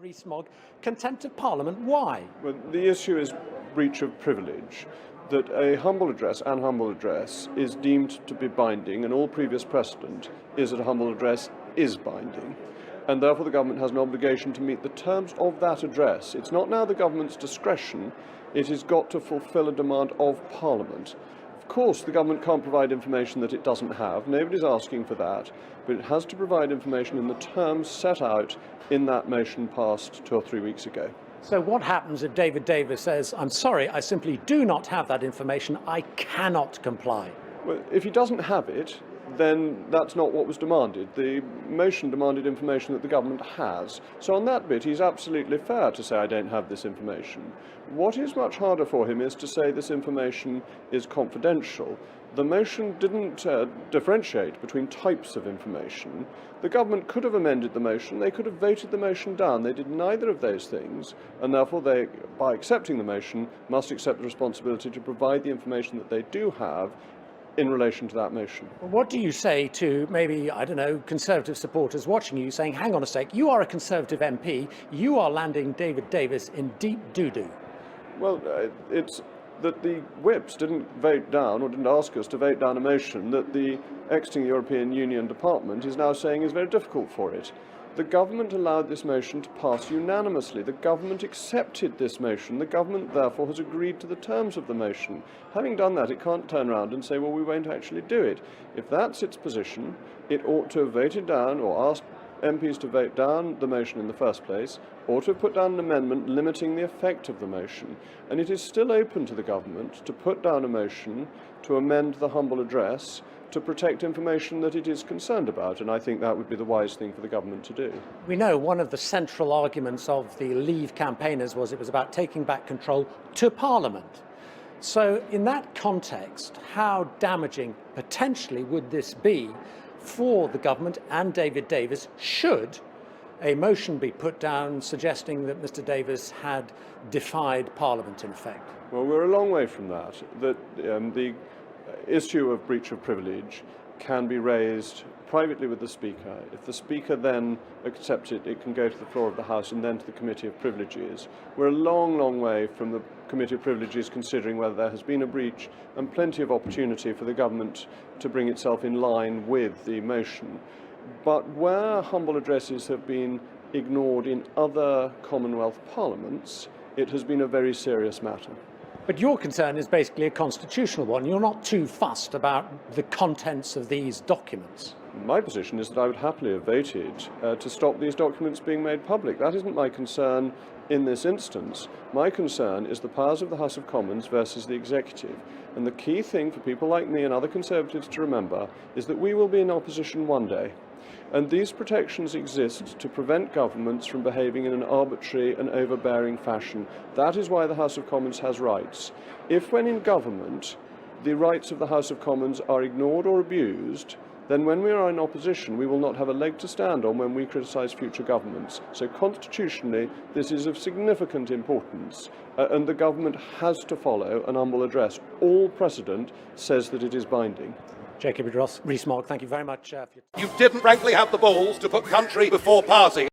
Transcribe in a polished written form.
Rees-Mogg, contempt of Parliament. Why? Well, the issue is breach of privilege. That a humble address is deemed to be binding, and all previous precedent is that a humble address is binding. And therefore the government has an obligation to meet the terms of that address. It's not now the government's discretion, it has got to fulfil a demand of Parliament. Of course, the government can't provide information that it doesn't have. Nobody's asking for that, but it has to provide information in the terms set out in that motion passed 2 or 3 weeks ago. So what happens if David Davis says, I'm sorry, I simply do not have that information, I cannot comply? Well, if he doesn't have it, then that's not what was demanded. The motion demanded information that the government has. So on that bit, he's absolutely fair to say, I don't have this information. What is much harder for him is to say this information is confidential. The motion didn't differentiate between types of information. The government could have amended the motion, they could have voted the motion down. They did neither of those things, and therefore they, by accepting the motion, must accept the responsibility to provide the information that they do have in relation to that motion. What do you say to maybe, I don't know, Conservative supporters watching you saying, hang on a sec, you are a Conservative MP, you are landing David Davis in deep doo-doo? Well, it's that the whips didn't vote down, or didn't ask us to vote down a motion that the exiting European Union department is now saying is very difficult for it. The government allowed this motion to pass unanimously. The government accepted this motion. The government, therefore, has agreed to the terms of the motion. Having done that, it can't turn around and say, well, we won't actually do it. If that's its position, it ought to have voted down or asked MPs to vote down the motion in the first place, or to have put down an amendment limiting the effect of the motion. And it is still open to the government to put down a motion to amend the humble address to protect information that it is concerned about, and I think that would be the wise thing for the government to do. We know one of the central arguments of the Leave campaigners was it was about taking back control to Parliament. So in that context, how damaging potentially would this be for the government and David Davis should a motion be put down suggesting that Mr. Davis had defied Parliament in effect? Well, we're a long way from that. The issue of breach of privilege can be raised privately with the Speaker. If the Speaker then accepts it, it can go to the floor of the House and then to the Committee of Privileges. We're a long, long way from the Committee of Privileges considering whether there has been a breach, and plenty of opportunity for the government to bring itself in line with the motion. But where humble addresses have been ignored in other Commonwealth parliaments, it has been a very serious matter. But your concern is basically a constitutional one. You're not too fussed about the contents of these documents. My position is that I would happily have voted to stop these documents being made public. That isn't my concern in this instance. My concern is the powers of the House of Commons versus the executive. And the key thing for people like me and other Conservatives to remember is that we will be in opposition one day. And these protections exist to prevent governments from behaving in an arbitrary and overbearing fashion. That is why the House of Commons has rights. If, when in government, the rights of the House of Commons are ignored or abused, then when we are in opposition, we will not have a leg to stand on when we criticise future governments. So constitutionally, this is of significant importance, and the government has to follow an humble address. All precedent says that it is binding. Jacob Rees-Mogg, thank you very much. You didn't frankly have the balls to put country before party.